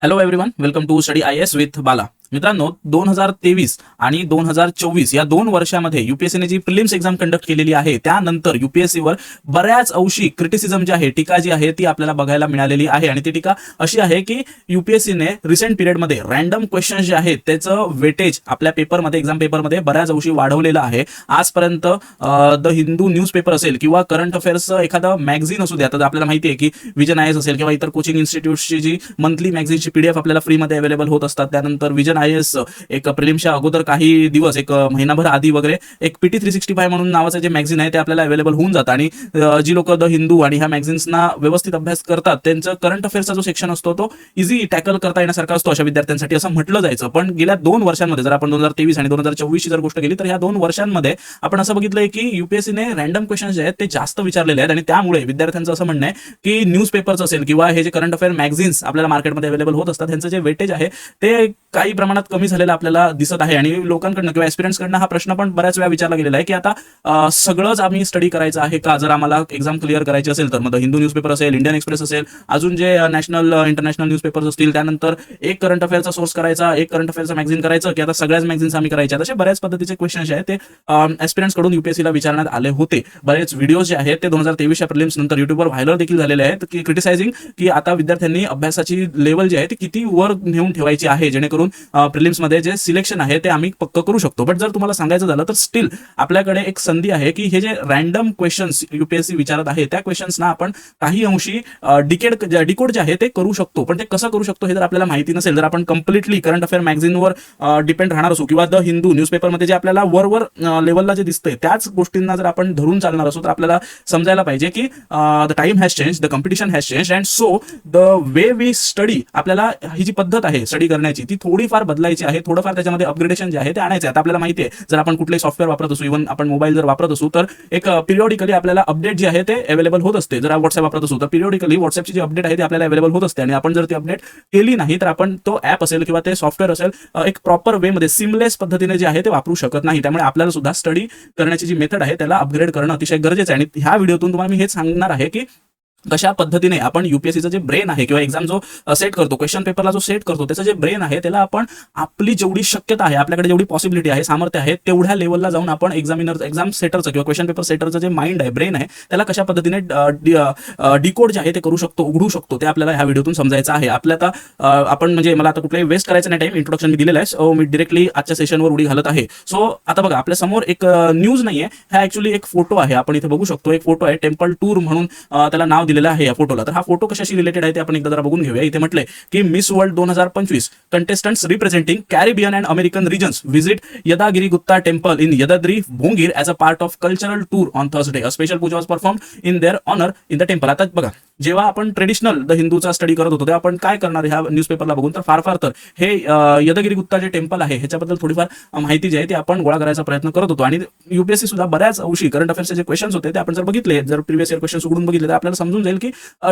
Hello everyone, welcome to study I S with Bala. मित्रांनो, 2023 आणि 2024 या 2 वर्षामध्ये युपीएससीने जी प्रिलिम्स एक्झाम कंडक्ट केलेली आहे त्यानंतर युपीएससीवर बऱ्याच अंशी क्रिटिसिझम जी आहे, टीका जी आहे ती आपल्याला बघायला मिळालेली आहे. आणि ती टीका अशी आहे की युपीएससीने रिसेंट पिरियडमध्ये रॅन्डम क्वेश्चन्स जे आहेत त्याचं वेटेज आपल्या पेपरमध्ये, एक्झाम पेपरमध्ये बऱ्याच अंशी वाढवलेलं आहे. आजपर्यंत द हिंदू न्यूजपेपर असेल किंवा करंट अफेअर्सचं एखादं मॅगझिन असू द्या, तर आपल्याला माहिती आहे की विजन आय एस असेल किंवा इतर कोचिंग इन्स्टिट्यूटची जी मंथली मॅगझिनची पीडीएफ आपल्याला फ्रीमध्ये अवेलेबल होत असतात. त्यानंतर विजन आय एस एक प्रिलिम्सच्या अगोदर काही दिवस, एक महिनाभर आधी वगैरे एक पीटी 365 म्हणून नावाचं जे मॅगझिन आहे ते आपल्याला अवेलेबल होऊन जातं. आणि जी लोक द हिंदू आणि ह्या मॅगझिन्सना व्यवस्थित अभ्यास करतात त्यांचं करंट अफेअर्सचा जो सेक्शन असतो तो इझी टॅकल करता येण्यासारखा असतो अशा विद्यार्थ्यांसाठी, असं म्हटलं जायचं. पण गेल्या 2 वर्षांमध्ये जर आपण 2023 आणि 2024 ची जर गोष्ट केली तर ह्या 2 वर्षांमध्ये आपण असं बघितलंय की युपीएससीने रॅन्डम क्वेश्चन्स जे आहेत ते जास्त विचारलेले आहेत. आणि त्यामुळे विद्यार्थ्यांचं असं म्हणणं आहे की न्यूजपेपर्स असेल किंवा हे जे करंट अफेअर मॅगझिन्स आपल्याला मार्केटमध्ये अवेलेबल होत असतात त्यांचं जे वेटेज आहे ते काही प्रमाणात कमी झालेलं आपल्याला दिसत आहे. आणि लोकांकडनं किंवा एक्सपिरियन्सकडनं हा प्रश्न पण बऱ्याच वेळा विचारला गेलेला आहे की आता सगळंच आम्ही स्टडी करायचं आहे का? जर आम्हाला एक्झाम क्लिअर करायची असेल तर मग हिंदू न्यूजपेपर असेल, इंडियन एक्सप्रेस असेल, अजून जे नॅशनल इंटरनॅशनल न्यूजपेपर्स असतील, त्यानंतर एक करंट अफेअरचा सोर्स करायचा, एक करंट अफेअरचा मॅगझिन करायचं, की आता सगळ्याच मॅगझिन्स आम्ही करायच्या. असे बऱ्याच पद्धतीचे क्वेश्चन जे आहेत ते एक्सपिरियन्स कडून युपीएससीला विचारण्यात आले होते. बरेच व्हिडिओज जे आहेत ते 2023 च्या प्रिलिम्स नंतर युट्यूबवर व्हायरल देखील झालेले आहेत की क्रिटिसायझिंग की आता विद्यार्थ्यांनी अभ्यासाची लेवल जी आहे ती किती वर नेऊन ठेवायची आहे जेणेकरून प्रिलिम्स मध्ये जे सिलेक्शन आहे ते आम्ही पक्क करू शकतो. बट जर तुम्हाला सांगायचं झालं तर स्टील आपल्याकडे एक संधी आहे की हे जे रॅन्डम क्वेश्चन्स युपीएससी विचारत आहे त्या क्वेश्चन्सना आपण काही अंशी डिकोड जे आहे ते करू शकतो. पण ते कसं करू शकतो हे जर आपल्याला माहिती नसेल, जर आपण कम्प्लिटली करंट अफेअर मॅगझिनवर डिपेंड राहणार असू किंवा द हिंदू न्यूजपेपरमध्ये जे आपल्याला वरवर लेवलला जे दिसतंय त्याच गोष्टींना जर आपण धरून चालणार असू तर आपल्याला समजायला पाहिजे की the time has change, the competition has change, and so the way we study, आपल्याला ही जी पद्धत आहे स्टडी करण्याची ती थोडीफार बदलायची आहे. थोडंफार त्याच्यामध्ये अपग्रेडेशन जे आहे ते आणायचं आहे. आता आपल्याला माहिती आहे जर आपण कुठले सॉफ्टवेअर वापरत असू, इव्हन आपण मोबाईल जर वापरत असू तर एक पिरियॉडिकली आपल्याला अपडेट जी आहे ते अवेलेबल होत असते. जर व्हॉट्सअप वापरत असू तर पिरियॉडिकली व्हॉट्सअपची जी अपडेट आहे ती आपल्याला अवेलेबल होत असते. आणि आपण जर ती अपडेट केली नाही तर आपण तो ऍप असेल किंवा ते सॉफ्टवेअर असेल एक प्रॉपर वे मध्ये सिमलेस पद्धतीने जे आहे ते वापरू शकत नाही. त्यामुळे आपल्याला सुद्धा स्टडी करण्याची जी मेथड आहे त्याला अपग्रेड करणं अतिशय गरजेचं आहे. आणि ह्या व्हिडिओतून तुम्हाला मी हेच सांगणार आहे की कशा पद्धतीने आपण युपीएससीचं जे ब्रेन आहे किंवा एक्झाम जो सेट करतो, क्वेश्चन पेपरला जो सेट करतो त्याचं जे ब्रेन आहे त्याला आपण आपली जेवढी शक्यता आहे, आपल्याकडे जेवढी पॉसिबिलिटी आहे, सामर्थ्य आहे तेवढ्या लेवलला जाऊन आपण एक्झाम सेटरचं किंवा क्वेश्चन पेपर सेटरचं जे माइंड आहे, ब्रेन आहे, त्याला कशा पद्धतीने डिकोड जे आहे ते करू शकतो, उघडू शकतो, ते आपल्याला ह्या व्हिडिओतून समजायचं आहे. आपल्या आता आपण म्हणजे मला आता कुठलाही वेस्ट करायचं नाही टाइम, इंट्रोडक्शन मी दिलेलं आहे. सो मी डिरेक्टली आजच्या सेशनवर उडी घालत आहे. सो आता बघा आपल्या समोर एक न्यूज नाहीये, हा ऍक्च्युअली एक फोटो आहे. आपण इथे बघू शकतो एक फोटो आहे, टेम्पल टूर म्हणून त्याला नाव दिलेलं आहे या फोटोला. तर हा फोटो कशाशी रिलेटेड आहे ते आपण एकदा जरा बघून घेऊया. इथे म्हटलंय की miss world 2025 contestants representing Caribbean and American regions visit Yadagiri Gupta temple in Yadadri Bhongir as a part of cultural tour on Thursday. A special puja was performed in their honour in the temple. आता बघा, जेव्हा आपण ट्रेडिशनल द हिंदूचा स्टडी करत होतो तेव्हा आपण काय करणार ह्या न्यूजपेपरला बघून, तर फार तर हे यदागिरी गुप्ता जे टेम्पल आहे ह्याच्याबद्दल थोडीफार माहिती जी आहे ती आपण गोळा करायचा प्रयत्न करत होतो. आणि युपीएससी सुद्धा बऱ्याच अंशी करंट अफेअर्सचे जे क्वेश्चन्स होते ते आपण जर बघितले, जर प्रिव्हियस इयर क्वेश्चन्स उघडून बघितले तर आपल्याला समजून जाईल की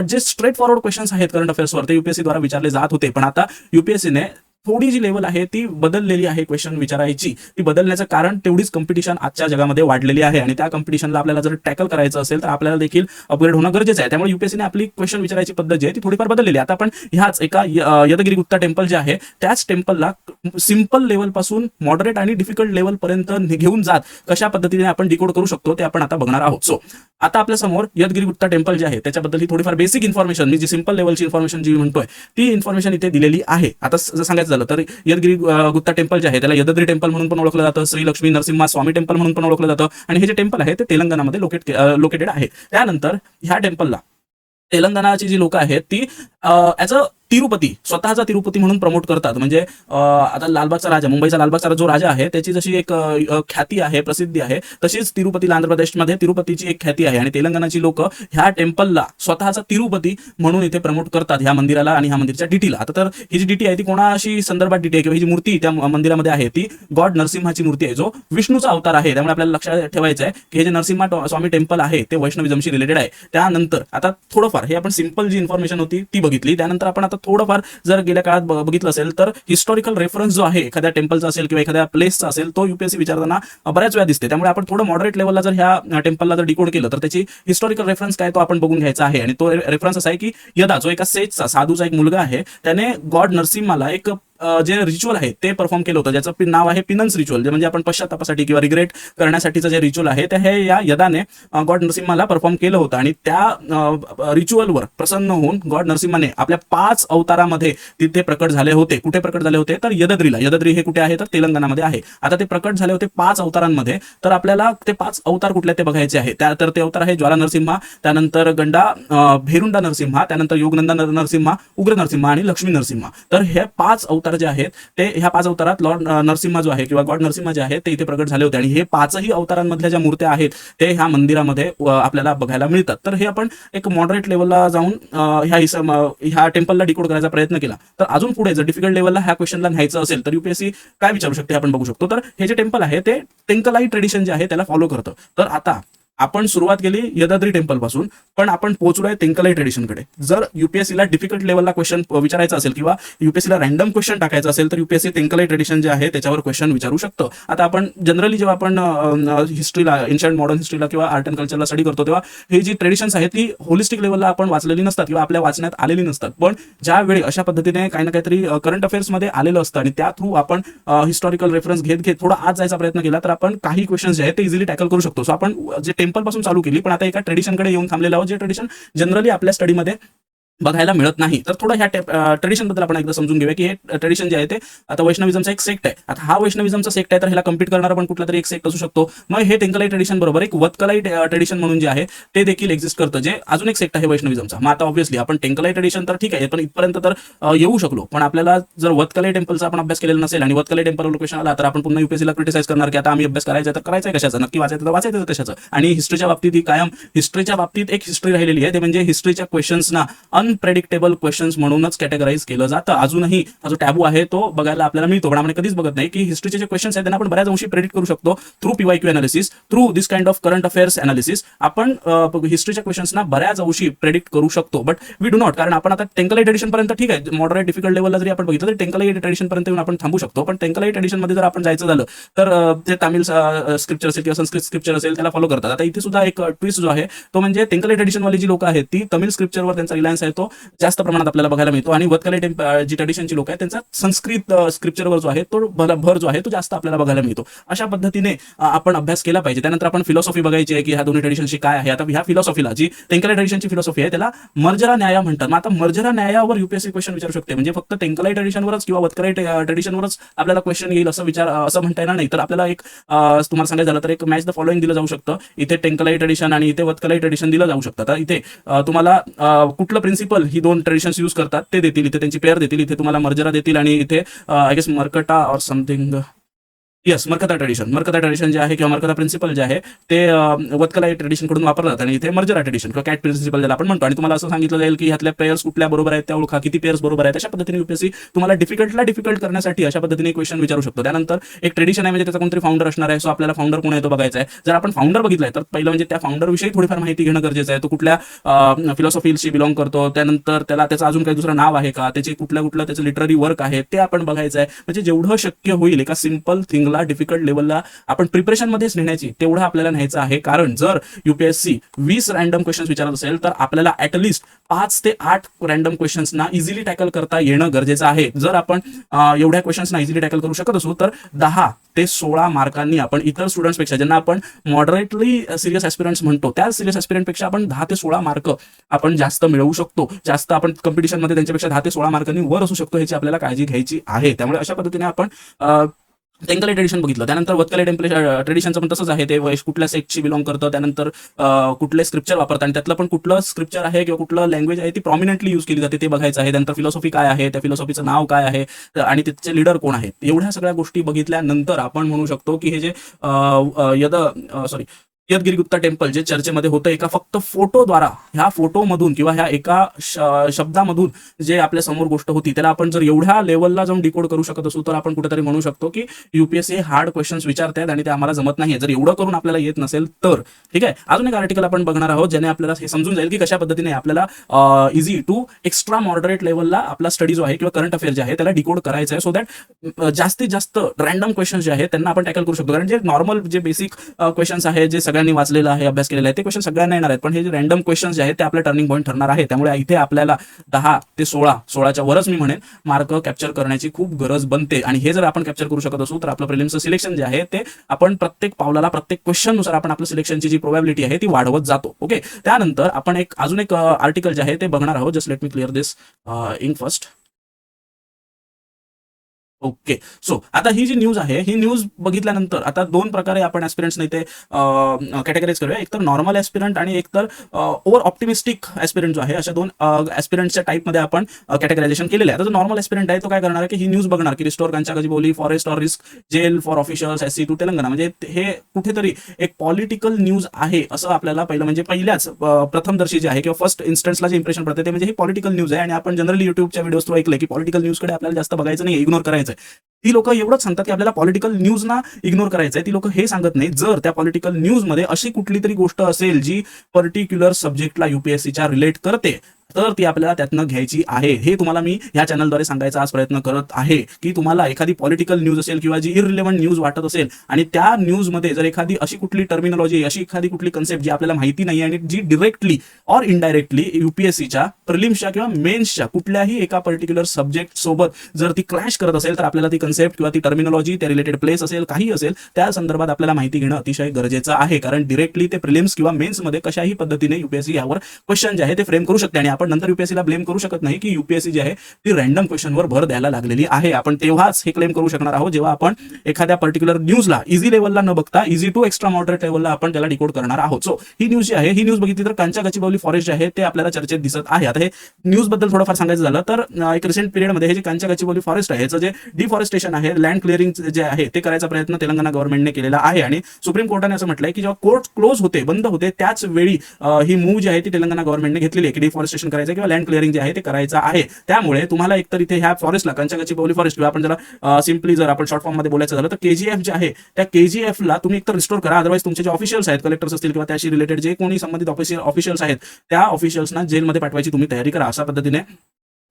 जे स्ट्रेट फॉरवर्ड क्वेश्चन्स आहेत करंट अफेअर्सवर ते युपीएससी द्वारा विचारले जात होते. पण आता युपीएससीने थोडी जी लेवल आहे ती बदललेली आहे क्वेश्चन विचारायची. ती बदलण्याचं कारण तेवढीच कॉम्पिटिशन आजच्या जगामध्ये वाढलेली आहे. आणि त्या कॉम्पिटिशनला आपल्याला जर टॅकल करायचं असेल तर आपल्याला देखील अपग्रेड होणं गरजेचं आहे. त्यामुळे युपीएससीने आपली क्वेश्चन विचारायची पद्धत जी आहे ती थोडीफार बदललेली आहे. आता आपण ह्याच एका यदगिरी गुप्ता टेम्पल जे आहे त्याच टेम्पलला सिंपल लेवल पासून मॉडरेट आणि डिफिकल्ट लेवल पर्यंत घेऊन जात कशा पद्धतीने आपण डिकोड करू शकतो ते आपण आता बघणार आहोत. सो आता आपल्या समोर यदगिरी गुप्ता टेम्पल जे आहे त्याच्याबद्दल ही थोडीफार बेसिक इन्फॉर्मेशन, मी जी सिंपल लेवलची इन्फॉर्मेशन जी म्हणतोय ती इन्फॉर्मेशन इथे दिलेली आहे. आता जर सांगायचं झालं तर यदगिरी गुप्ता टेम्पल जे आहे त्याला यदाद्री टेम्पल म्हणून पण ओळखलं जातं, श्री लक्ष्मी नरसिम्हा स्वामी टेम्पल म्हणून पण ओळखलं जातं. आणि हे जे टेम्पल आहे ते तेलंगणामध्ये लोकेटेड आहे. त्यानंतर ह्या टेम्पलला तेलंगणाची जी लोक आहेत ती ॲज अ तिरुपती, स्वतःचा तिरुपती म्हणून प्रमोट करतात. म्हणजे आता लालबागचा राजा, मुंबईचा लालबागचा जो राजा आहे त्याची जशी एक ख्याती आहे, प्रसिद्धी आहे, तशीच तिरुपतीला आंध्र प्रदेशमध्ये तिरुपतीची एक ख्याती आहे. आणि तेलंगणाची लोक ह्या टेम्पलला स्वतःचा तिरुपती म्हणून इथे प्रमोट करतात, ह्या मंदिराला आणि ह्या मंदिरच्या डीटीला. आता तर ही जी डीटी आहे ती कोणाशी संदर्भात डीटी आहे किंवा ही जी मूर्ती त्या मंदिरामध्ये आहे ती गॉड नरसिम्हाची मूर्ती आहे, जो विष्णूचा अवतार आहे. त्यामुळे आपल्याला लक्षात ठेवायचं आहे की हे जे नरसिम्हा स्वामी टेम्पल आहे ते वैष्णविझमशी रिलेटेड आहे. त्यानंतर आता थोडंफार हे आपण सिंपल जी इन्फॉर्मेशन होती ती बघितली. त्यानंतर आपण आता थोडंफार जर गेल्या काळात बघितलं असेल तर हिस्टॉरिकल रेफरन्स जो आहे एखाद्या टेम्पलचा असेल किंवा एखाद्या प्लेसचा असेल तो युपीएससी विचारताना बऱ्याच वेळा दिसते. त्यामुळे आपण थोडं मॉडरेट लेवलला जर ह्या टेम्पलला जर डिकोड केलं तर त्याची हिस्टॉरिकल रेफरन्स काय तो आपण बघून घ्यायचा आहे. आणि तो रेफरन्स असा आहे की यदा जो एका सेजचा साधूचा एक मुलगा आहे त्याने गॉड नरसिम्हाला एक जे रिच्युअल आहे ते परफॉर्म केलं होतं, ज्याचं नाव आहे पिनन्स रिच्युअल, जे म्हणजे आपण पश्चातापासाठी किंवा रिग्रेट करण्यासाठीचं जे रिच्युअल आहे ते हे या यदाने गॉड नरसिम्हाला परफॉर्म केलं होतं. आणि त्या रिच्युअलवर प्रसन्न होऊन गॉड नरसिम्हाने आपल्या 5 अवतारामध्ये तिथे प्रकट झाले होते. कुठे प्रकट झाले होते तर यदद्रीला. यदद्री हे कुठे आहे तर तेलंगणामध्ये आहे. आता ते प्रकट झाले होते 5 अवतारांमध्ये. तर आपल्याला ते 5 अवतार कुठले ते बघायचे आहे. तर ते अवतार आहे ज्वाला नरसिम्हा, त्यानंतर गंडा भेरुंडा नरसिम्हा, त्यानंतर योगनंदा नरसिम्हा, उग्र नरसिम्हा आणि लक्ष्मी नरसिम्हा. तर हे 5 अवतार जे आहेत ते ह्या 5 अवतारात लॉर्ड नरसिम्हा जो आहे किंवा गॉड नरसिम्हा जे आहे ते इथे प्रकट झाले होते. आणि हे 5ही अवतारांमधल्या ज्या मूर्त्या आहेत ते ह्या मंदिरामध्ये आपल्याला बघायला मिळतात. तर हे आपण एक मॉडरेट लेवलला जाऊन ह्या टेम्पलला डिकोड करायचा प्रयत्न केला. तर अजून पुढे जर डिफिकल्ट लेवलला ह्या क्वेश्चनला न्यायचं असेल तर युपीएससी काय विचारू शकते आपण बघू शकतो. तर हे जे टेम्पल आहे ते तेंकलाई ट्रेडिशन जे आहे त्याला फॉलो करतं. तर आता आपण सुरुवात केली यदाद्री टेम्पल पासून, पण आपण पोहोचलोय तेंकलाई ट्रेडिशनकडे. जर युपीएससीला डिफिकल्ट लेवलला क्वेश्चन विचारायचा असेल किंवा युपीएससीला रॅन्डम क्वेश्चन टाकायचा असेल तर युपीएससी तेंकलाई ट्रेडिशन जे आहे त्याच्यावर क्वेश्चन विचारू शकतं. आता आपण जनरली जेव्हा आपण हिस्ट्रीला, एन्शंट मॉडर्न हिस्ट्रीला किंवा आर्ट अँड कल्चरला स्टडी करतो तेव्हा ही जी ट्रेडिशन्स आहेत ती होलिस्टिक लेवलला आपण वाचलेली नसतात किंवा आपल्या वाचण्यात आलेली नसतात. पण ज्यावेळी अशा पद्धतीने काही ना काहीतरी करंट अफेअर्समध्ये आलेलं असतं आणि त्या थ्रू आपण हिस्टॉरिकल रेफरन्स घेत थोडा आत जायचा प्रयत्न केला तर आपण काही क्वेश्चन्स जे आहेत ते इझिली टॅकल करू शकतो. सो आपण जे टेम्पल पासून चालू केली पण आता एका ट्रेडिशनकडे येऊन थांबलेलं आहोत, जे ट्रेडिशन जनरली आपल्या स्टडीमध्ये बघायला मिळत नाही. तर थोडं ह्या ट्रेडिशन बद्दल आपण एकदा समजून घेऊया की हे ट्रेडिशन जे आहे ते आता वैष्णविझमचा एक सेक्ट आहे. आता हा वैष्णविझमचा सेक्ट आहे तर ह्याला कम्पीट करणारा पण कुठला तरी एक सेक्ट असू शकतो. मग हे तेंकलाई ट्रेडिशन बरोबर एक वतकलाई ट्रेडिशन म्हणून जे आहे ते देखील एक्झिस्ट करतं, जे अजून एक सेक्ट आहे वैष्णविझमचा. मग आता ऑब्व्हियसली आपण तेंकलाई ट्रेडिशन तर ठीक आहे पण इथपर्यंत तर येऊ शकलो, पण आपल्याला जर वतकलाई टेम्पलचा आपण अभ्यास केलेला नसेल आणि वतकलाई टेम्पलवर क्वेश्चन आला तर आपण पुन्हा युपीएससीला क्रिटिसाइज करणार की आता आम्ही अभ्यास करायचा तर करायचा कशाचा, नक्की वाचायचं तर वाचायचं कशाचं. आणि हिस्ट्रीच्या बाबतीत ही कायम हिस्ट्रीच्या बाबतीत एक हिस्ट्री राहिलेली आहे, ते म्हणजे हिस्ट्रीच्या क्वेश्चन्सना अनप्रेडिक्टेबल क्वेश्चन्स म्हणूनच कॅटेगराईज केलं जातं. अजूनही हा जो टॅबू आहे तो बघायला आपल्याला मिळतो, पण आपण कधीच बघत नाही की हिस्ट्रीचे जे क्वेश्चन्स आहेत त्यांना आपण बऱ्याच अंशी प्रेडिक्ट करू शकतो through PYQ analysis, through this kind of current affairs analysis. आपण हिस्ट्रीच्या क्वेश्चन्सना बऱ्याच अंशी प्रेडिक्ट करू शकतो, बट वी डू नॉट. कारण आपण आता तेंकलाई ट्रेडिशन पर्यंत ठीक आहे, मॉडरेट डिफिकल्ट लेवलला जरी आपण बघितलं तरी तेंकलाई ट्रेडिशन पर्यंत येऊन आपण थांबू शकतो. पण तेंकलाई ट्रेडिशन मध्ये जर आपण जायचं झालं तर ते तामिळ स्क्रिप्चर असेल किंवा संस्कृत स्क्रिप्चर असेल त्याला फॉलो करतात. आता इथे सुद्धा एक ट्विस्ट जो आहे तो म्हणजे तेंकलाई ट्रेडिशनवाली जी लोक आहेत ती तमिळ स्क्रिप्चरवर त्यांचा रिलायन्स आहे तो जास्त प्रमाणात आपल्याला बघायला मिळतो. आणि वतकलाई जी ट्रेडिशनची लोक आहेत त्यांचा संस्कृत स्क्रिप्चरवर जो आहे तो भर जो आहे तो जास्त आपल्याला बघायला मिळतो. अशा पद्धतीने आपण अभ्यास केला पाहिजे. त्यानंतर आपण फिलॉसॉफी बघायची आहे की ह्या दोन्ही ट्रेडिशनची काय आहे. आता ह्या फिलॉसॉफीला जी तेंकलाई ट्रेडिशनची फिलॉसॉफी आहे त्याला मर्जरा न्याय म्हणतात. मग आता मर्जरा न्यायावर युपीएससी क्वेश्चन विचारू शकते, म्हणजे फक्त तेंकलाई ट्रेडिशनवरच किंवा वतकलाई ट्रेडिशनवरच आपल्याला क्वेश्चन येईल असं म्हणता येणार नाही. तर आपल्याला एक तुम्हाला सांगायचं झालं तर एक मॅच द फॉलोइंग दिलं जाऊ शकतं. इथे तेंकलाई ट्रेडिशन आणि इथे वतकलाई ट्रेडिशन दिलं जाऊ शकतं. तर इथे तुम्हाला कुठलं प्रिन्सिपल ही दोन ट्रेडिशन्स यूज करतात ते देतील, इथे त्यांची पेअर देतील, इथे तुम्हाला मर्जरा देतील आणि इथे आय गेस मर्कटा और समथिंग येस मर्कता ट्रेडिशन जे आहे किंवा मर्कता प्रिन्सिपल जे आहे ते वतकलाई ट्रेडिशन कडून वापरतात आणि इथे मर्जरा ट्रेडिशन किंवा कॅट प्रिन्सिपल ज्याला आपण म्हणतो. आणि तुम्हाला असं सांगितलं जाईल की ह्यातल्या पेयर्स कुठल्या बरोबर आहेत त्या ओळखा, किती पेयर्स बरोबर आहेत. अशा पद्धतीने युपीएससी तुम्हाला डिफिकल्ट करण्यासाठी अशा पद्धतीने क्वेश्चन विचारू शकतो. त्यानंतर एक ट्रेडिशन आहे म्हणजे त्याचा कोणतरी फाउंडर असणार आहे. सो आपल्याला फाउंडर कोण आहे तो बघायचा आहे. जर आपण फाउंडर बघितलाय तर पहिलं म्हणजे त्या फाउंडर विषयी थोडीफार माहिती घेणं गरजेचं आहे. तो कुठल्या फिलॉसॉफीशी बिलॉंग करतो, त्यानंतर त्याचं अजून काही दुसरं नाव आहे का, त्याचे कुठलं त्याचं लिटररी वर्क आहे ते आपण बघायचं आहे. म्हणजे जेवढं शक्य होईल एका सिंपल थिंगला डिफिकल्ट लेवलला आपण प्रिपरेशन मध्येच नेण्याची तेवढं आपल्याला न्यायचं आहे. कारण जर युपीएससी 20 रॅन्डम क्वेश्चन्स विचारत असेल तर आपल्याला ऍटलिस्ट 5 ते 8 रॅन्डम क्वेश्चन्सना इझिली टॅकल करता येणं गरजेचं आहे. जर आपण एवढ्या क्वेश्चन्सना इझिली टॅकल करू शकत असू तर 10 ते 16 मार्कांनी आपण इतर स्टुडंट्सपेक्षा, ज्यांना आपण मॉडरेटली सिरियस ऍस्पिरंट्स म्हणतो, त्या सिरियस ऍस्पिरंटपेक्षा आपण 10 ते 16 मार्क आपण जास्त मिळवू शकतो. जास्त आपण कॉम्पिटिशनमध्ये त्यांच्यापेक्षा 10 ते 16 मार्कांनी वर असू शकतो, ह्याची आपल्याला काळजी घ्यायची आहे. त्यामुळे अशा पद्धतीने आपण तेंकलाई ट्रेडिशन बघितलं. त्यानंतर वतकलाई ट्रेडिशनचं पण तसंच आहे, ते कुठल्या सेक्टशी बिलॉंग करतं, त्यानंतर कुठले स्क्रिप्चर वापरतात आणि त्यातलं पण कुठलं स्क्रिप्चर आहे किंवा कुठलं लँग्वेज आहे ती प्रॉमिनंटली यूज केली जाते ते बघायचं आहे. त्यानंतर फिलॉसॉफी काय आहे, त्या फिलॉसॉफीचं नाव काय आहे आणि त्याचे लीडर कोण आहेत. एवढ्या सगळ्या गोष्टी बघितल्यानंतर आपण म्हणू शकतो की हे जे यदगिरी गुप्ता टेम्पल जे चर्चेमध्ये होतं एका फक्त फोटोद्वारा, ह्या फोटोमधून किंवा ह्या एका शब्दामधून जे आपल्या समोर गोष्ट होती त्याला आपण जर एवढ्या लेवलला जाऊन डिकोड करू शकत असू तर आपण कुठेतरी म्हणू शकतो की युपीएससी हार्ड क्वेश्चन्स विचारतात आणि ते आम्हाला जमत नाहीये. जर एवढं करून आपल्याला येत नसेल तर ठीक आहे. अजून एक आर्टिकल आपण बघणार आहोत ज्याने आपल्याला हे समजून जाईल की कशा पद्धतीने आपल्याला इझी टू एक्स्ट्रा मॉडरेट लेवलला आपला स्टडी जो आहे किंवा करंट अफेअर जे आहे त्याला डिकोड करायचं आहे, सो दॅट जास्तीत जास्त रॅन्डम क्वेश्चन्स जे आहेत त्यांना आपण टॅकल करू शकतो. कारण जे नॉर्मल जे बेसिक क्वेश्चन्स आहेत जे सगळ्यांनी वाचलेलं आहे, अभ्यास केलेला आहे, ते क्वेश्चन सगळ्यांना येणार आहेत, पण हे जे रॅन्डम क्वेश्चन्स जे आहेत ते आपल्या टर्निंग पॉईंट ठरणार आहे. त्यामुळे इथे आपल्याला 10 ते 16च्या वरच मी म्हणेन मार्क कॅप्चर करण्याची खूप गरज बनते. आणि हे जर आपण कॅप्चर करू शकत असू तर आपलं प्रिलिम्सचं सिलेक्शन जे आहे ते आपण प्रत्येक पावलाला प्रत्येक क्वेश्चन नुसार आपण आपलं सिलेक्शनची जी प्रोबॅबिलिटी आहे ती वाढवत जातो. ओके, त्यानंतर आपण अजून एक आर्टिकल जे आहे ते बघणार आहोत. जस्ट लेट मी क्लिअर दिस इंक फर्स्ट. ओके, सो आता ही जी न्यूज आहे ही न्यूज बघितल्यानंतर आता दोन प्रकारे आपण ऍस्पिरंट्सने इथे कॅटेगराईज करूया. एक तर नॉर्मल ऍस्पिरंट आणि एक तर ओव्हर ऑप्टिमिस्टिक ऍस्पिरंट जो आहे, अशा दोन ऍस्पिरंटच्या टाईपमध्ये आपण कॅटेगरायझेशन केलेलं आहे. आता जो नॉर्मल ऍस्पिरंट आहे तो काय करणार आहे की ही न्यूज बघणार की restore Kancha Gachibowli forest or risk jail for officials SC2 Telangana. म्हणजे हे कुठेतरी एक पॉलिटिकल न्यूज आहे असं आपल्याला पहिलं म्हणजे पहिल्याच प्रथमदर्शी जे आहे किंवा फर्स्ट इन्स्टन्सला जे इम्प्रेशन पडते ते म्हणजे ही पॉलिटिकल न्यूज आहे. आणि आपण जनरली युट्यूबच्या व्हिडिओज थ्रू ऐकलंय की पॉलिटिकल न्यूजकडे आपल्याला जास्त बघायचं नाही, इग्नोर करायचं. ती लोक एवढंच सांगतात की आपल्याला पॉलिटिकल न्यूजना इग्नोर करायचंय. ती लोक हे सांगत नाही जर त्या पॉलिटिकल न्यूजमध्ये अशी कुठली तरी गोष्ट असेल जी पर्टिक्युलर सब्जेक्टला युपीएससीच्या रिलेट करते तर ती आपल्याला त्यातनं घ्यायची आहे. हे तुम्हाला मी ह्या चॅनलद्वारे सांगायचा आज प्रयत्न करत आहे की तुम्हाला एखादी पॉलिटिकल न्यूज असेल किंवा जी इररिलेव्हंट न्यूज वाटत असेल आणि त्या न्यूजमध्ये जर एखादी अशी कुठली टर्मिनॉलॉजी, अशी एखादी कुठली कन्सेप्ट जी आपल्याला माहिती नाही आणि जी डिरेक्टली ऑर इनडायरेक्टली युपीएससीच्या प्रिलिम्सच्या किंवा मेन्सच्या कुठल्याही एका पर्टिक्युलर सब्जेक्ट सोबत जर ती क्लॅश करत असेल तर आपल्याला ती कन्सेप्ट किंवा ती टर्मिनॉलॉजी, त्या रिलेटेड प्लेस असेल, काही असेल, त्या संदर्भात आपल्याला माहिती घेणं अतिशय गरजेचं आहे. कारण डिरेक्टली ते प्रिलिम्स किंवा मेन्समध्ये कशाही पद्धतीने युपीएससी यावर क्वेश्चन जे आहे ते फ्रेम करू शकते आणि आपण नंतर युपीएससीला ब्लेम करू शकत नाही की युपीएससी जी आहे ती रॅन्डम क्वेश्चनवर भर द्यायला लागलेली आहे. आपण तेव्हाच हे क्लेम करू शकणार आहोत जेव्हा आपण एखाद्या पर्टिक्युलर न्यूजला इझी लेवलला न बघता इझी टू एक्स्ट्रा मॉडरेट लेवलला आपण त्याला डिकोड करणार आहोत. सो ही न्यूज जी आहे ही न्यूज बघितली तर कांचा गचिबौली फॉरेस्ट जे आहे ते आपल्याला चर्चेत दिसत आहे. आता हे न्यूज बद्दल थोडंफार सांगायचं झालं तर एक रिसेंट पिरियडमध्ये हे जे कांचा गचिबौली फॉरेस्ट आहे याचं जे डिफॉरेस्टेशन आहे, लँड क्लिअरिंग जे आहे ते करायचा प्रयत्न तेलंगणा गव्हर्नमेंटने केलेला आहे. आणि सुप्रीम कोर्टाने असं म्हटलंय की जेव्हा कोर्ट क्लोज होते, बंद होते, त्याच वेळी ही मूव जी आहे ती तेलंगणा गव्हर्नमेंटने घेतलेली आहे की डिफॉरेस्टेशन करायचं किंवा लँड क्लिअरिंग जे आहे ते करायचं आहे. त्यामुळे तुम्हाला एकतर इथे ह्या फॉरेस्टला कांचा गचिबौली फॉरेस्ट किंवा आपण जरा सिम्पली जर आपण शॉर्ट फॉर्म मध्ये बोलायचं झालं तर KGF जे आहे त्या KGF ला तुम्ही एकतर रिस्टोर करा, अदरवाईज तुमचे जे ऑफिशियल्स आहेत, कलेक्टर्स असतील किंवा त्याशी रिलेटेड जे कोणी संबंधित ऑफिशियल्स आहेत त्या ऑफिशियल्सना जेलमध्ये पाठवायची तुम्ही तयारी करा, अशा पद्धतीने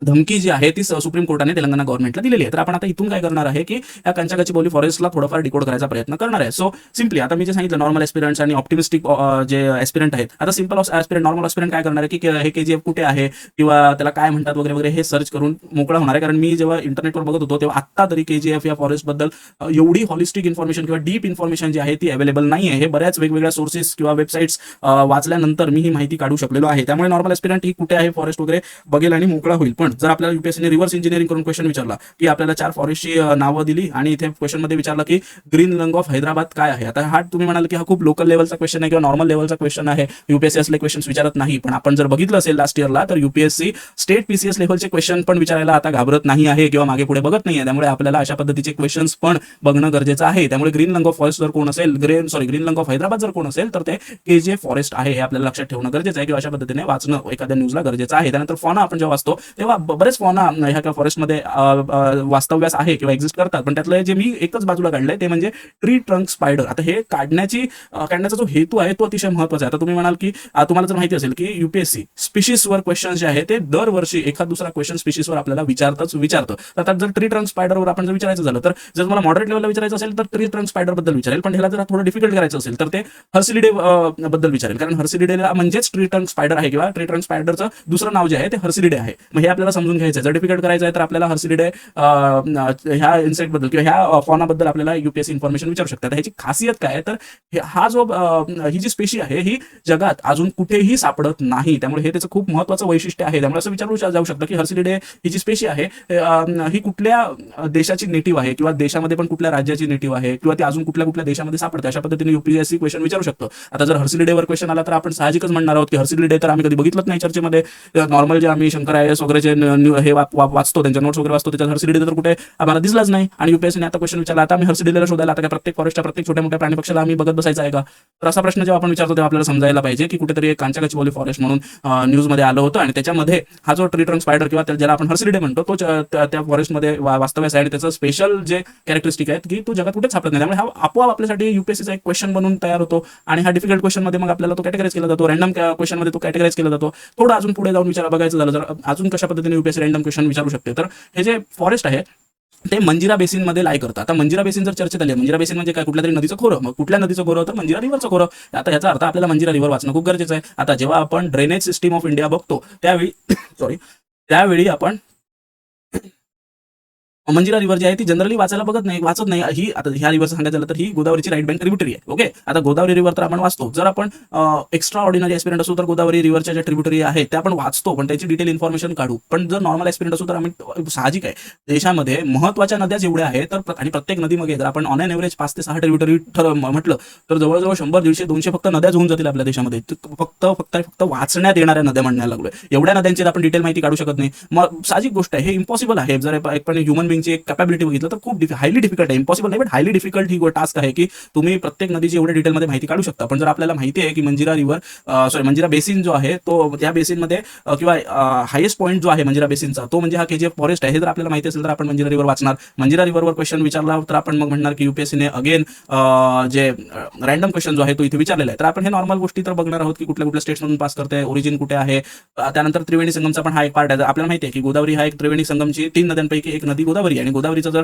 धमकी जी आहे ती सुप्रीम कोर्टाने तेलंगणा गव्हर्नमेंटला दिलेली आहे. तर आपण आता इथून काय करणार आहे की या कांचा गचिबौली फॉरेस्टला थोडंफार डिकोड करायचा प्रयत्न करणार आहे. सो सिम्पली आता मी जे सांगितलं नॉर्मल एस्पिरंट्स आणि ऑप्टिमिस्टिक जे एस्पिरंट आहेत, आता सिम्पल एस्पिरंट, नॉर्मल एस्पिरंट काय करणार आहे की हे KGF कुठे आहे किंवा त्याला काय म्हणतात वगैरे वगैरे हे सर्च करून मोकळा होणार आहे. कारण मी जेव्हा इंटरनेटवर बघत होतो तेव्हा आता तरी KGF या फॉरेस्ट बद्दल एवढी हॉलिस्टिक इन्फॉर्मेशन किंवा डीप इन्फॉर्मेशन जी आहे ती अवेलेबल नाही आहे. हे बऱ्याच वेगवेगळ्या सोर्सेस किंवा वेबसाईट्स वाचल्यानंतर मी ही माहिती काढू शकलेलो आहे. त्यामुळे नॉर्मल एस्पिरंट ही कुठे आहे फॉरेस्ट वगैरे बघेल आणि मोकळा होईल. पण जर आपल्याला युपीएससी रिव्हर्स इंजिनिअरिंग करून क्वेश्चन विचारला की आपल्याला 4 फॉरेस्टची नावं दिली आणि इथे क्वेश्चन मध्ये विचारलं की ग्रीन लंग ऑफ हैदराबाद काय आहे. आता हा तुम्ही म्हणाल की हा खूप लोकल लेवलचा क्वेश्चन आहे किंवा नॉर्मल लेवलचा क्वेश्चन आहे, युपीएससी असले क्वेश्चन विचारत नाही. पण आपण जर बघितलं असेल लास्ट इयरला तर युपीएससी स्टेट PCS लेवलचे क्वेश्चन पण विचारायला आता घाबरत नाही आहे किंवा मागे पुढे बघत नाही आहे. त्यामुळे आपल्याला अशा पद्धतीचे क्वेश्चन्स पण बघणं गरजेचं आहे. त्यामुळे ग्रीन लंग ऑफ फॉरेस्ट जर कोण असेल, ग्रीन लंग ऑफ हैदराबाद जर कोण असेल तर ते KGF फॉरेस्ट आहे हे आपल्याला लक्षात ठेवणं गरजेचं आहे किंवा अशा पद्धतीने वाचणं एखाद्या न्यूजला गरजेचं आहे. त्यानंतर फॉना आपण जेव्हा वाचतो तेव्हा बरेच फॉना ह्या फॉरेस्टमध्ये वास्तव्यास आहे किंवा एक्झिस्ट करतात. पण त्यातलं जे मी एकच बाजूला काढलंय ते म्हणजे ट्री ट्रंक स्पायडर. आता हे काढण्याचा जो हेतू आहे तो अतिशय महत्त्वाचा आहे. आता तुम्ही म्हणाल की तुम्हाला जर माहिती असेल की युपीएससी स्पीशीजवर क्वेश्चन जे आहे ते दरवर्षी एखाद दुसरा क्वेश्चन स्पीशीजवर आपल्याला विचारतं. आता जर ट्री ट्रंक स्पायडरवर आपण जर विचारायचं झालं तर जर तुम्हाला मॉडरेट लेवलला विचारायचं असेल तर ट्री ट्रंक स्पायडर बद्दल विचारेल. पण ह्याला जर थोडं डिफिकल्ट करायचं असेल तर ते हर्सिलिडे बद्दल विचारेल. कारण हर्सिलिडेला म्हणजेच ट्री ट्रंक स्पायडर आहे किंवा ट्री ट्रंक स्पायडरचं दुसरं नाव जे आहे ते हर्सिलिडे आहे. मग हे आपल्याला समजून घ्यायचं आहे. जर डिफिकल्ट करायचं आहे तर आपल्याला हर्सिलिडे ह्या इन्सेक्ट बद्दल किंवा ह्या फॉना बद्दल आपल्याला युपीएससी इन्फॉर्मेशन विचारू शकतात. ह्याची खासियत काय आहे तर हा जो ही जी स्पेशी आहे ही जगात अजून कुठेही सापडत नाही. त्यामुळे हे त्याचं खूप महत्त्वाचं वैशिष्ट्य आहे. त्यामुळे असं विचारू जाऊ शकतं की हर्सिलिडे ही जी स्पेशी आहे ही कुठल्या देशाची नेटिव्ह आहे किंवा देशामध्ये पण कुठल्या राज्याची नेटिव्ह आहे किंवा ती अजून कुठल्या देशामध्ये सापडते, अशा पद्धतीने युपीएससी क्वेश्चन विचारू शकतो. आता जर हर्सिलिडेवर क्वेश्चन आला तर आपण साहजिकच म्हणणार आहोत की हर्सिलिडे तर आम्ही कधी बघितलंच नाही चर्चेमध्ये. नॉर्मल जे आम्ही शंकर IAS वगैरेचे हे वाचतो, त्यांच्या नोट्स वगैरे वाचतो, त्याच्यात हर्षडी तर कुठे आम्हाला दिसलाच नाही. आणि युपीएससीने आता क्वेश्चन विचारला, आता आम्ही हर्षडीला शोधायला आता काय प्रत्येक फॉरेस्टच्या प्रत्येक छोट्या मोठ्या प्राणी पक्षाला आम्ही बघत बसायचं आहे का? तर असा प्रश्न जेव्हा आपण विचारतो तेव्हा आपल्याला समजायला पाहिजे की कुठेतरी एक कांचागचबोली फॉरेस्ट म्हणून न्यूजमध्ये आलं होतं आणि त्याच्यामध्ये हा जो ट्री ट्रंक स्पायडर किंवा ज्याला आपण हर्षडी म्हणतो तो त्या फॉरेस्टमध्ये वास्तव्यास आहे आणि त्याचं स्पेशल जे कॅरेक्टरिस्टिक आहेत की तो जगात कुठेच सापडत नाही. त्यामुळे हा आपोआप आपल्यासाठी युपीएससीचा एक क्वेश्चन बनून तयार होतो आणि हा डिफिकल्ट क्वेश्चन मध्ये मग आपल्याला तो कॅटेगराइज केला जातो, रॅन्डम क्वेश्चन मध्ये तो कॅटेगराइज केला जातो. थोडं अजून पुढे जाऊन बघायचं झालं तर अजून कशा पद्धतीने युपीएससी रॅन्डम क्वेश्चन विचारू शकते. तर हे जे फॉरेस्ट आहे ते मंजिरा बेसिन मध्ये लाई करतात. आता मंजिरा बेसिन जर चर्चेत आली, मंजिरा बेसिन म्हणजे काय, कुठल्या तरी नदीचं खोरं. मग कुठल्या नदीचं खोरं? तर मंजिरा रिव्हरचं खोरं. आता याचा अर्थ आपल्याला मंजिरा रिव्हर वाचणं खूप गरजेचं आहे. आता जेव्हा आपण ड्रेनेज सिस्टीम ऑफ इंडिया बघतो त्यावेळी त्यावेळी आपण मंजिरा रिव्हर जी आहे ती जनरली वाचत नाही. ही आता ह्या रिव्हरचं सांगायचं झालं तर ही गोदावरीची राईट बँक ट्रिब्युटरी आहे. ओके, आता गोदावरी रिव्हर तर आपण वाचतो. जर आपण एक्स्ट्रा ऑर्डिनरी ऍस्पिरंट असू तर गोदावरी रिव्हरच्या ज्या ट्रिब्युटरी आहेत त्या आपण वाचतो, पण त्याची डिटेल इन्फॉर्मेशन काढू. पण जर नॉर्मल ऍस्पिरंट असू तर आम्ही साहजिक आहे, देशामध्ये महत्वाच्या नद्या जेवढ्या आहेत तर आणि प्रत्येक नदीमध्ये जर आपण ऑन एन एव्हरेज 5 ते 6 ट्रिब्युटरी म्हटलं तर जवळजवळ 100, 150, 200 फक्त नद्याच होऊन जातील आपल्या देशामध्ये. फक्त वाचण्यात येणाऱ्या नद्या म्हणायला लागलोय. एवढ्या नद्यांची आपण डिटेल माहिती काढू शकत नाही. मग साहजिक गोष्ट आहे, हे इम्पॉसिबल आहे. जर पण ह्युमन बिंगची एक कॅपॅबिलिटी बघितलं तर खूप हायली डिफिकल्ट आहे. इम्पॉसिबल नाही, but highly difficult he task आहे की तुम्ही प्रत्येक नदीची एवढ्या डिटेलमध्ये माहिती काढू शकता. पण जर आपल्याला माहिती आहे की मंजिरा बेसिन जो आहे तो त्या बेसिनमध्ये किंवा हायेस्ट पॉईंट जो आहे मंजिरा बेसिनचा तो म्हणजे हा केजीएफ फॉरेस्ट आहे, हे जर आपल्याला माहिती असेल तर आपण मंजिरा रिव्हर वाचणार. मंजिरा रिव्हरवर क्वेश्चन विचारला तर आपण मग म्हणणार की युपीएससीने अगेन जे रॅन्डम क्वेश्चन जो आहे तो इथे विचारलेला आहे. तर आपण हे नॉर्मल गोष्टी तर बघणार आहोत की कुठल्या स्टेट्समधून पास करते, ओरिजिन कुठे आहे. त्यानंतर त्रिवेणी संगमचा पण हा एक पार्ट आहे. आपल्याला माहिती आहे की गोदावरी हा एक त्रिवेणी संगमची 3 नद्यांपैकी एक नदी गोदावरी, आणि गोदावरीचा जर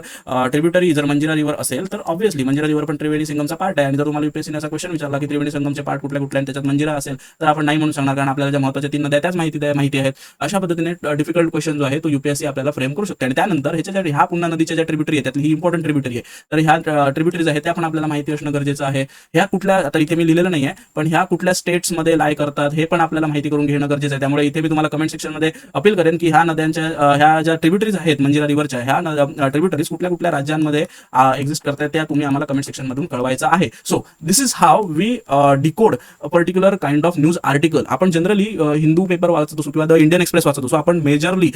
ट्रिब्युटरी जर मंजिरा रिव्हर असेल तर ऑब्व्हियसली मंजिरा रिव्हर पण त्रिवेणी संगमचा पार्ट आहे. आणि जर तुम्हाला युपीएससीने असा क्वेश्चन विचारला की त्रिवेणी संगमचे पार्ट कुठल्या आणि त्याच्यात मंजिरा असेल तर आपण नाही म्हणून सांगणार, कारण आपल्याला ज्या महत्त्वाच्या 3 नद्या त्याच माहिती आहेत. अशा पद्धतीने डिफिकल्ट क्वेश्चन जो आहे तो युपीएससी आपल्याला फ्रेम करू शकते. आणि त्यानंतर ह्या पुन्हा नदीच्या ज्या ट्रिब्युटरी आहे त्यातली ही इम्पॉर्टंट ट्रिब्युटरी आहे, तर ह्या ट्रिब्युटरीज आहेत त्या पण आपल्याला माहिती असणं गरजेचं आहे. ह्या कुठल्या, आता इथे मी लिहिलेलं नाही आहे, पण ह्या कुठल्या स्टेट्समध्ये लाई करतात हे पण आपल्याला माहिती करून घेणं गरजेचं आहे. त्यामुळे इथे मी तुम्हाला कमेंट सेक्शनमध्ये अपील करेन की ह्या नद्यांच्या ह्या ज्या ट्रिब्युटरीज आहेत मंजिरा रिव्हरच्या, ह्या ट्रिब्युटरीज कुठल्या राज्यांमध्ये एक्झिस्ट करतात त्या तुम्ही आम्हाला कमेंट सेक्शन मधून कळवायचं आहे. So this is how we decode a particular kind of news article. आपण जनरली हिंदू पेपर वाचत असो किंवा द इंडियन एक्सप्रेस वाचत असो, आपण मेजरली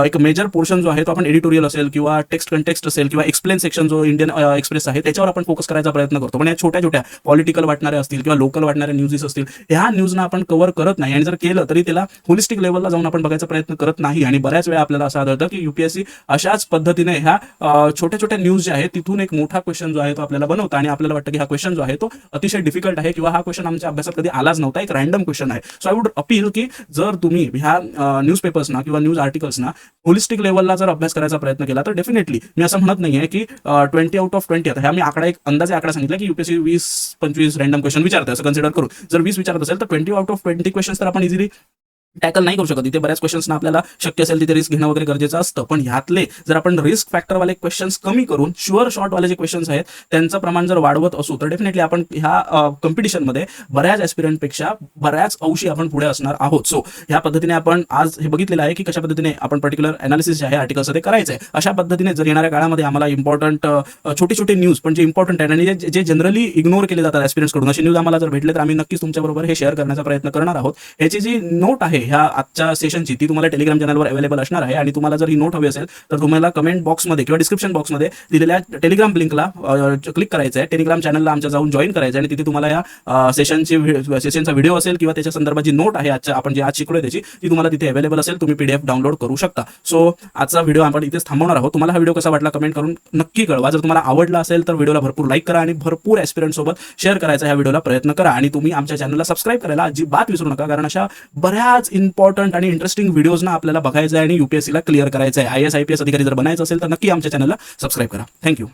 एक मेजर पोर्शन जो आहे तो आपण एडिटोरियल असेल किंवा टेक्स्ट कंटेक्स्ट असेल किंवा एक्सप्लेन सेक्शन जो इंडियन एक्सप्रेस आहे त्याच्यावर आपण फोकस करायचा प्रयत्न करतो. पण या छोट्या छोट्या पॉलिटिकल वाटणाऱ्या असतील किंवा लोकल वाटणाऱ्या न्यूज असतील ह्या न्यूजना आपण कव्हर करत नाही, आणि जर केलं तरी त्याला होलिस्टिक लेवलला जाऊन आपण बघायचा प्रयत्न करत नाही. आणि बऱ्याच वेळा आपल्याला असं आढळतं की युपीएससी अशाच पद्धतीने ह्या छोट्या छोट्या न्यूज ज्या आहेत तिथून एक मोठा क्वेश्चन जो आहे तो आपल्याला बनवता आणि आपल्याला वाटतं की हा क्वेश्चन जो आहे तो अतिशय डिफिकल्ट आहे किंवा हा क्वेश्चन आमच्या अभ्यासात कधी आलाच नव्हता, एक रॅन्डम क्वेश्चन आहे. सो आय वुड अपील की जर तुम्ही ह्या न्यूजपेपर्सना किंवा न्यूज आर्टिकल्सना होलिस्टिक लेवलला जर अभ्यास करायचा प्रयत्न केला तर डेफिनेटली मी असं म्हणत नाहीये की 20 आउट ऑफ 20, आता ह्या मी एक अंदाजे आकडा सांगितला की युपीएससी 20-25 रॅन्डम क्वेश्चन विचारते असं कन्सिडर करून. जर 20 विचारत असेल तर 20 आउट ऑफ 20 क्वेश्चन तर आपण इझिली टॅकल नाही करू शकत. इथे बऱ्याच क्वेश्चन्सना आपल्याला शक्य असेल तिथे रिस्क घेणं वगैरे गरजेचं असतं. पण ह्यातले जर आपण रिस्क फॅक्टरवाले क्वेश्चन्स कमी करून शुअर शॉर्टवाले जे क्वेश्चन्स आहेत त्यांचं प्रमाण जर वाढवत असू तर डेफिनेटली आपण ह्या कॉम्पिटिशनमध्ये बऱ्याच ऍस्पिरंटपेक्षा बऱ्याच अंशी आपण पुढे असणार आहोत. सो ह्या पद्धतीने आपण आज हे बघितलेलं आहे की कशा पद्धतीने आपण पर्टिक्युलर अनालिसिस जे आहे आर्टिकल्स ते करायचं आहे. अशा पद्धतीने जर येणाऱ्या काळामध्ये आम्हाला इम्पॉर्टंट छोटे न्यूज पण जे इम्पॉर्टंट आहे आणि जे जनरली इग्नोर केले जातात ऍस्पिरंट्स कडून असे न्यूज आम्हाला जर भेटले तर आम्ही नक्कीच तुमच्याबरोबर हे शेअर करण्याचा प्रयत्न करणार आहोत. ह्याची जी नोट आहे ह्या आजच्या सेशनची ती तुम्हाला टेलिग्राम चॅनलवर अवेलेबल असणार आहे. आणि तुम्हाला जर ही नोट हवी असेल तर तुम्हाला कमेंट बॉक्समध्ये किंवा डिस्क्रिप्शन बॉक्समध्ये दिलेल्या टेलिग्राम लिंकला क्लिक करायचं आहे, टेलिग्राम चॅनलला आमच्या जाऊन जॉईन करायचं आहे आणि तिथे तुम्हाला या सेशनचा व्हिडिओ असेल किंवा त्याच्या संदर्भाची नोट आहे आपण जे आज शिकलोय त्याची ती तुम्हाला तिथे अवेलेबल असेल, तुम्ही PDF डाउनलोड करू शकता. सो आजचा व्हिडिओ आपण इथेच थांबवणार आहोत. तुम्हाला हा व्हिडिओ कसा वाटला कमेंट करून नक्की कळवा. जर तुम्हाला आवडला असेल तर व्हिडिओला भरपूर लाईक करा आणि भरपूर ऍस्पिरंट सोबत शेअर करायचा ह्या व्हिडिओला प्रयत्न करा. आणि तुम्ही आमच्या चॅनलला सबस्क्राईब करायला अजिबात विसरू नका, कारण अशा बऱ्याच इम्पॉर्टंट आणि इंटरेस्टिंग व्हिडिओजना आपल्याला बघायचं आहे आणि UPSCला क्लिअर करायचं आहे. IAS IPS अधिकारी जर बनायचं असेल तर नक्की आमच्या चॅनलला सबस्क्राईब करा. थँक्यू.